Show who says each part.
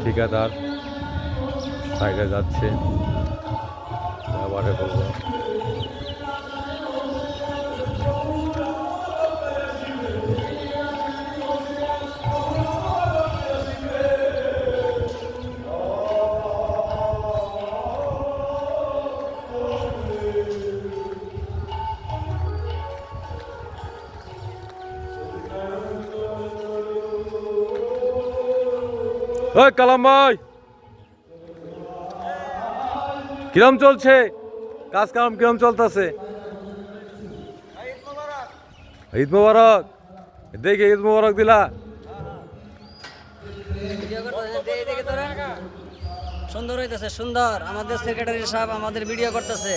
Speaker 1: ঠিকাদার সাইডে যাচ্ছে, আবারে বলবো ওই কালাম ভাই, কিরম চলছে কাজ কাম, কিরম চলতেছে? ঈদ মোবারক, দেখে ঈদ মোবারক দিলা।
Speaker 2: সুন্দর হইতেছে, সুন্দর। আমাদের সেক্রেটারি সাহেব আমাদের ভিডিও করতেছে।